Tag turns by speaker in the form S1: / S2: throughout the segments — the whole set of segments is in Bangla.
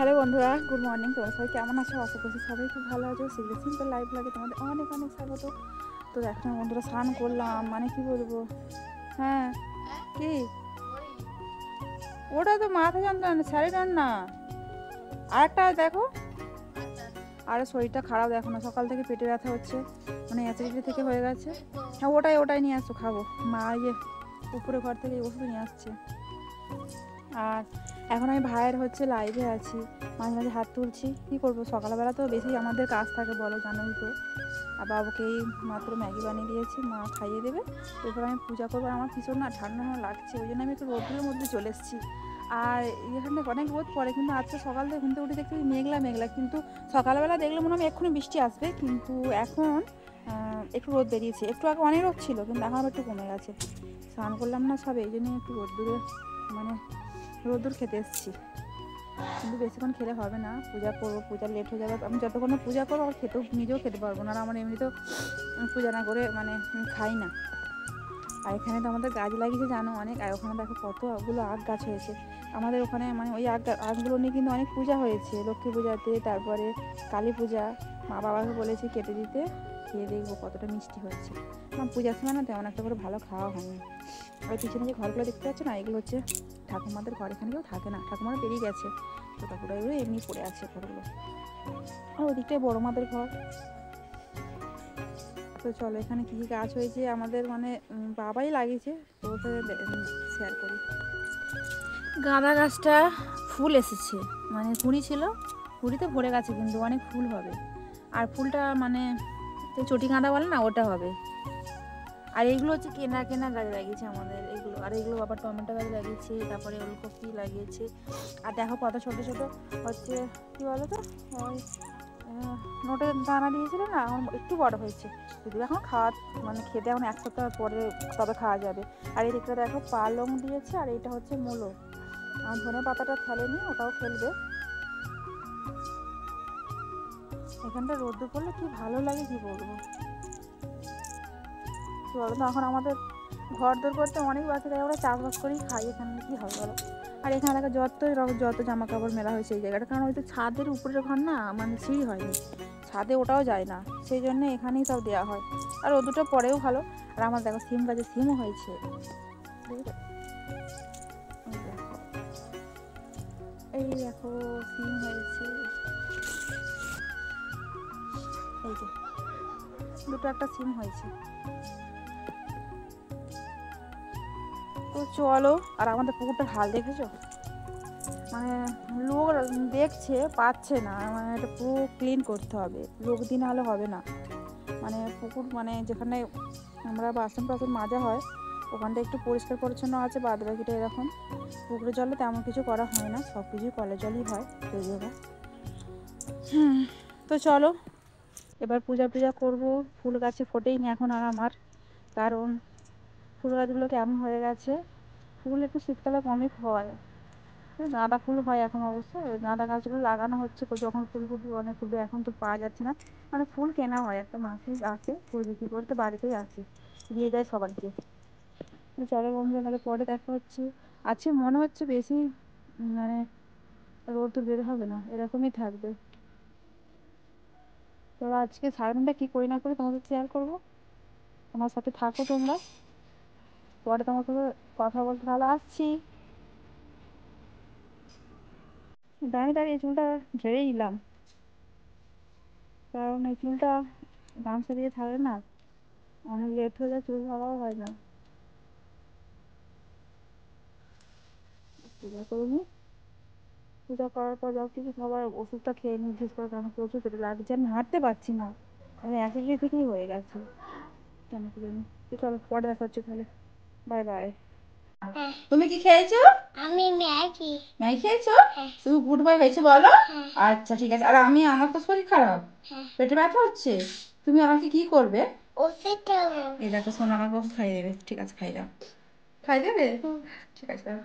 S1: হ্যালো বন্ধুরা, গুড মর্নিং। তোমরা সবাই কেমন আছো? আশা করছি সবাই খুব ভালো আছো। সিম্পল সিম্পল লাইফ লাগে তোমাদের অনেক অনেক স্বাগত। তো দেখো না বন্ধুরা, স্নান করলাম, মানে কি বলবো। হ্যাঁ, কি ওটা তো মাথা যন্ত্রণা, শাড়িটার না, আরেকটা দেখো। আরে শরীরটা খারাপ, দেখো না, সকাল থেকে পেটে ব্যথা হচ্ছে, মানে অ্যাসিডিটি থেকে হয়ে গেছে। হ্যাঁ, ওটাই নিয়ে আসছো, খাবো। মা ইয়ে উপরে ঘর থেকে এই ওষুধ নিয়ে আসছে। আর এখন আমি ভাইয়ের হচ্ছে লাইভে আছি, মাঝে মাঝে হাত তুলছি। কী করবো, সকালবেলা তো বেশি আমাদের কাজ থাকে, বলো, জানোই তো। আর বাবুকে এই মাত্র ম্যাগি বানিয়ে দিয়েছি, মা খাইয়ে দেবে। এরপর আমি পূজা করবো। আর আমার ভীষণ না ঠান্ডা লাগছে, ওই জন্য আমি একটু রোদ্রের মধ্যে চলে এসেছি। আর এখানে অনেক রোদ পড়ে, কিন্তু আজকে সকাল থেকে ঘুমতে উঠে দেখতে মেঘলা মেঘলা, কিন্তু সকালবেলা দেখলে মনে হয় এক্ষুনি বৃষ্টি আসবে, কিন্তু এখন একটু রোদ বেরিয়েছে। একটু আগে অনেক রোদ ছিল, কিন্তু এখন একটু কমে গেছে। স্নান করলাম না সবে, এই জন্য একটু রোদ্দুরে, মানে রোদ্দুর খেতে এসেছি। কিন্তু বেশিক্ষণ খেলে হবে না, পূজা করবো, পূজা লেট হয়ে যাবে। আমি যতক্ষণ পূজা করবো আর নিজেও খেতে পারবো না। আর আমার এমনিতেও পূজা না করে মানে খাই না। আর এখানে তো আমাদের গাছ লাগিয়েছে জানো অনেক। আর ওখানে দেখো কতগুলো আখ গাছ হয়েছে আমাদের ওখানে, মানে ওই আখগুলো নিয়ে কিন্তু অনেক পূজা হয়েছে, লক্ষ্মী পূজাতে, তারপরে কালী পূজা। মা বাবাকে বলেছি কেটে দিতে, খেয়ে দেখবো কতটা মিষ্টি হয়েছে। আমার পূজার সময় না তেমন একটা করে ভালো খাওয়া হয়নি। ওই পিছনে যে ঘরগুলো দেখতে পাচ্ছ না, এগুলো হচ্ছে ঠাকুমাদের ঘর। এখানে কেউ থাকে না, ঠাকুমারা বেরিয়ে গেছে, তো ঠাকুরা এগুলো এমনি পড়ে আছে ঘরগুলো। আর ওদিকটাই বড় মাদের ঘর। তো চলো, এখানে কী কী গাছ হয়েছে আমাদের, মানে বাবাই লাগিয়েছে, তো শেয়ার করি। গাঁদা গাছটা ফুল এসেছে, মানে কুড়ি ছিল, কুড়িতে ভরে গেছে, কিন্তু অনেক ফুল হবে। আর ফুলটা মানে চটি গাঁদা বলে না, ওটা হবে। আর এইগুলো হচ্ছে কেনা কেনা গাছ লাগিয়েছে আমাদের এইগুলো। আর এইগুলো আবার টমেটো গাছ লাগিয়েছে, তারপরে ওলকপি লাগিয়েছে। আর দেখো কত ছোটো ছোটো হচ্ছে, কী বলো তো, ওই নোটের দানা দিয়েছিল না, এখন একটু বড় হয়েছে। যদিও এখন মানে খেতে এখন এক সপ্তাহ পরে তবে খাওয়া যাবে। আর এই দিকটা দেখো পালং দিয়েছে, আর এইটা হচ্ছে মূলো। আমার ধনে পাতাটা ফেলেনি, ওটাও ফেলবে। এখানটা রোদ্দুর পড়লে কি ভালো লাগে, কি বলবো বলো তো। এখন আমাদের ঘর দৌড় করতে অনেক বাকি, তাই আমরা চাষবাস করেই খাই। এখানে কি হয় বলো। আর এখানে দেখো যত জামা কাপড় মেলা হয়েছে এই জায়গাটা, কারণ ওই তো ছাদের উপরের ঘর না, মানে সিঁড়ি হয়নি, ছাদে ওটাও যায় না, সেই জন্য এখানেই সব দেওয়া হয়। আর ও দুটো পরেও ভালো। আর আমার দেখো সিম গাছে সিমও হয়েছে, এই দেখো সিম হয়েছে, এই যে দুটো একটা সিম হয়েছে। তো চলো। আর আমাদের পুকুরটার হাল দেখেছো, মানে লোক দেখছে পাচ্ছে না, মানে এটা পুরো ক্লিন করতে হবে, লোক দিন হলে হবে না। মানে পুকুর, মানে যেখানে আমরা বাসন টাসন মাজা হয়, ওখানটা একটু পরিষ্কার পরিচ্ছন্ন আছে, বাদ বাকিটা এরকম। পুকুরের জলে তেমন কিছু করা হয় না, সব কিছুই কলের জলই হয় যদিও বা। তো চলো, এবার পূজা টুজা করবো। ফুল গাছে ফোটেইনি এখন আর আমার, কারণ ফুল গাছগুলো কেমন হয়ে গেছে। ফুল একটু শীতকালে কমই হয়, গাঁদা ফুল হয় এখন অবশ্য। গাঁদা গাছগুলো লাগানো হচ্ছে, যখন ফুল ফুটবে অনেক ফুলবে, এখন তো পাওয়া যাচ্ছে না। মানে ফুল কেনা হয়, একটা মাসে আসে, ফুল বিক্রি করতে বাড়িতেই আসে, দিয়ে যায় সবাইকে। চলো বন্ধুরা, তাহলে পরে দেখা হচ্ছে। আছে মনে হচ্ছে বেশি, মানে রোদ তো বের হবে না, এরকমই থাকবে। তো আজকে সারাদিনটা কী করি না করি তোমাদের শেয়ার করবো, তোমার সাথে থাকো তোমরা। পরে তোমার সাথে কথা বলতে ভালো আসছি। দাঁড়িয়ে দাঁড়িয়ে চুলটা ঝেড়ে দিলাম, কারণ এই চুলটা গামছা দিয়ে থাকলে না অনেক লেট হয়ে যায়, চুল ভালো হয় না। পূজা করবি, পূজা করার পর যাও কিছু খাবার, ওষুধটা খেয়ে নিই, বিশেষ করে কারণ প্রচুর পেটে লাগছে, আমি হাঁটতে পারছি না, আমি অ্যাসিডিটি থেকেই হয়ে গেছে কেন কি জানি। চলো পরে দেখা হচ্ছে তাহলে, বাই বাই। তুমি কি খেয়েছো?
S2: আমি ম্যাগি।
S1: ম্যাগি খেয়েছো?
S2: হ্যাঁ।
S1: তুমি গুড বাই হয়েছে বলো।
S2: হ্যাঁ।
S1: আচ্ছা ঠিক আছে। আর আমার তো শরীর খারাপ,
S2: হ্যাঁ।
S1: পেটে ব্যথা হচ্ছে, তুমি আমাকে কি করবে?
S2: ওষুধ খাবো।
S1: এই দেখো সোনা আমাকে ওষুধ খাইয়ে দেবে, ঠিক আছে খাই দাও। খাই দেবে? ঠিক আছে দাও।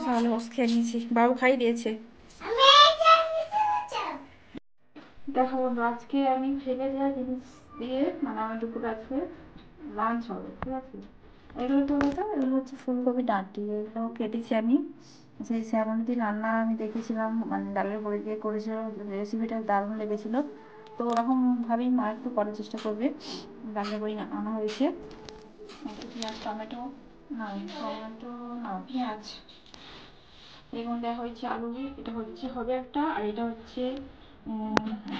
S1: তাহলে ওষুধ খেয়ে নিয়েছি, বাবু খাই দিয়েছে। দেখো বন্ধু, আজকে আমি ফেলে দেওয়া জিনিস দিয়ে মানে আমার দুপুরে আজকে লাঞ্চ হবে, ঠিক আছে? এগুলো তো বলতো, এগুলো হচ্ছে ফুলকপি ডাঁটি, এগুলো কেটেছি আমি। সেই শ্যামন্তি রান্না আমি দেখেছিলাম, মানে ডালের বড়ি দিয়ে করেছিল, রেসিপিটা দারুণ লেগেছিলো। তো ওরকমভাবেই মা একটু করার চেষ্টা করবে। ডালের বড়ি আনা হয়েছে, একটু পেঁয়াজ টমেটো, না টমেটো না পেঁয়াজ, বেগুন দেওয়া হয়েছে, আলু, এটা হচ্ছে হবে একটা, আর এটা হচ্ছে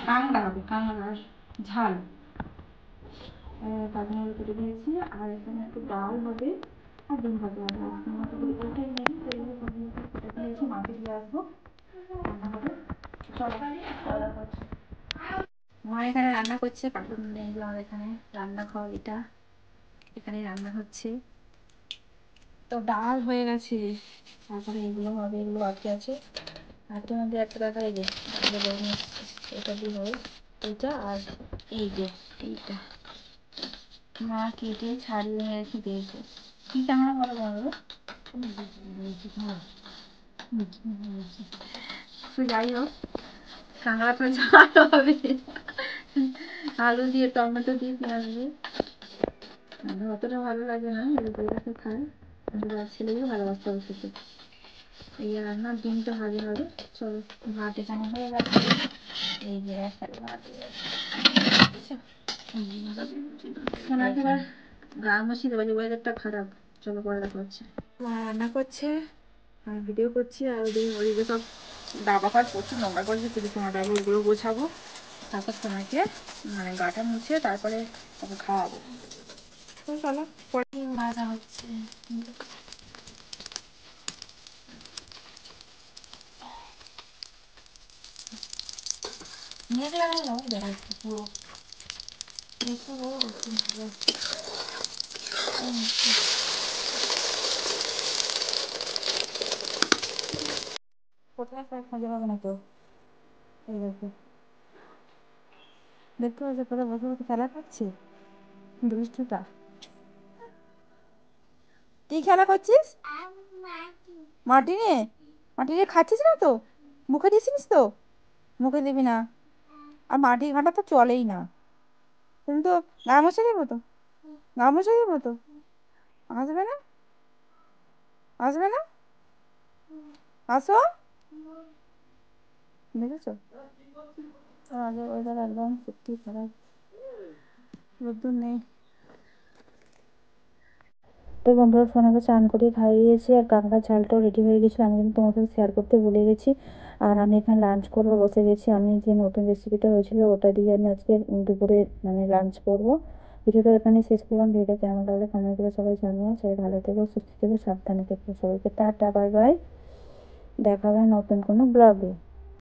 S1: কাঁকড়া হবে, কাঁকড়ার ঝাল। কাঁকড়া কেটে দিয়েছি, আর এখানে একটু ডাল হবে আর ডিম ভাজা হবে। আজকের মতো ওটাই নেই, তো এগুলো সবজি কেটে দিয়েছি, মাকে দিয়ে আসবো, রান্না হবে। চলো খাওয়া দাওয়া করছি। মা এখানে রান্না করছে, কার্টুন এগুলো আমাদের এখানে রান্নাঘর, এটা এখানে রান্না হচ্ছে। তো ডাল হয়ে গেছে, তারপরে এগুলো হবে, এগুলো বাকি আছে। আর তোমাদের একটা দেখা, এই যে ডালের বড়ি নিয়ে এসেছি, এটা দিয়ে হবে, এটা আর এই যে এইটা মা কেটে ছাড়িয়ে রেখে দিয়েছে। কি ক্যামেরা বলো বলো, তো যাই হোক, কাঁকড়া তো ঝাল হবে, আলু দিয়ে টমেটো দিয়ে পেঁয়াজ দিয়ে। আমার অতটা ভালো লাগে না, এরকম খায়, কিন্তু আমার ছেলেকে ভালোবাসতে হবে খেতে। এই রান্না ডিমটা ভালো হবে। চলো, ভাত এখানে হয়ে গেছে, এই যে একটা ভাত হয়ে গেছে। সোনাকে এবার গা মুছিয়ে দেবো, যে ওয়েদারটা খারাপ। চলো পরে দেখা হচ্ছে। মা রান্না করছে, আমি ভিডিও করছি, আর ওদিকে সব ডাবা ফাট প্রচুর নোংরা করেছে, শুধু সোনা ডাবা, ওগুলো গোছাবো। তারপর সোনাকে মানে গাটা মুছে তারপরে ওকে খাওয়াবো। তো চলো, পরে ভাজা হচ্ছে। মেঘলা মেঘলা ওয়েদার আজকে পুরো, একটু বড় করছি। কোথায় প্যাক খুঁজে পাবে না কেউ, এই দেখো, দেখতে পাচ্ছ কোথায় বসে বসে খেলা করছে, দুষ্টুটা। কি খেলা করছিস? মাটি নিয়ে? মাটি নিয়ে খাচ্ছিস না তো? মুখে দিছিস তো? মুখে দিবি না, আর মাটি ঘাঁটা তো চলেই না। তুমি তো গা মুছে দেবো তো, গা মুছে দেবো তো, আসবে না, আসবে না, আসো। দেখেছো, আগে ওয়েদার একদম সত্যি খারাপ, রোদ্দুর নেই। তো বন্ধুরা, সোনাকে চান করে খাইয়েছি, আর কাঁকড়ার ঝালটাও রেডি হয়ে গেছিলো, আমি কিন্তু তোমার সাথে শেয়ার করতে ভুলে গেছি। আর আমি এখানে লাঞ্চ করবো বসে গেছি, আমি যে নতুন রেসিপিটা হয়েছিল ওটা দিয়ে আমি আজকে দুপুরে মানে লাঞ্চ করবো। ভিডিওটা এখানে শেষ করলাম, ভিডিওটা কেমন লাগলে কমেন্ট করে সবাই জানিও। সবাই ভালো থেকো, সুস্থ থেকো, সাবধানে থেকো, সবাইকে টাটা, বাই বাই, দেখা হবে নতুন কোনো ব্লগে।